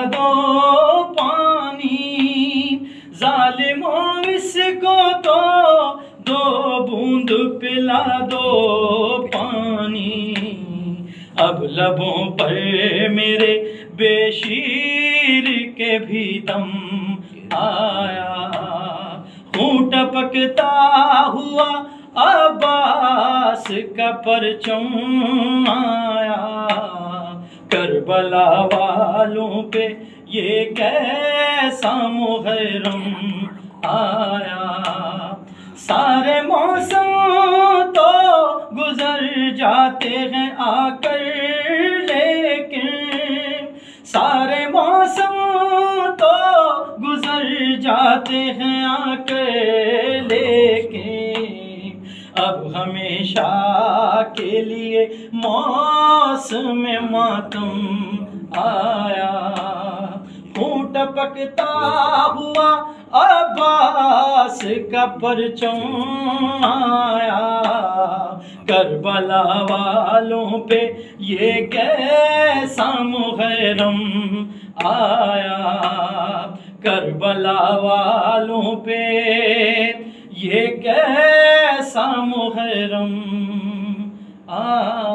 दो पानी, जालिमों इसको तो दो बूंद पिला दो पानी। अब लबों पर मेरे बेशीर के भी दम आया, खून टपकता हुआ अब्बास का परचम आया। करबला वालों पे ये कैसा मुहर्रम आया। सारे मौसम तो गुजर जाते हैं आकर, लेकिन सारे मौसम तो गुजर जाते हैं आकर, लेकिन अब हमेशा के लिए मौसम मातम आया। खून टपकता हुआ अब्बास का परचम आया। करबला वालों पे ये कैसा मुहर्रम आया। करबला वालों पे ये कैसा मुहर्रम आया।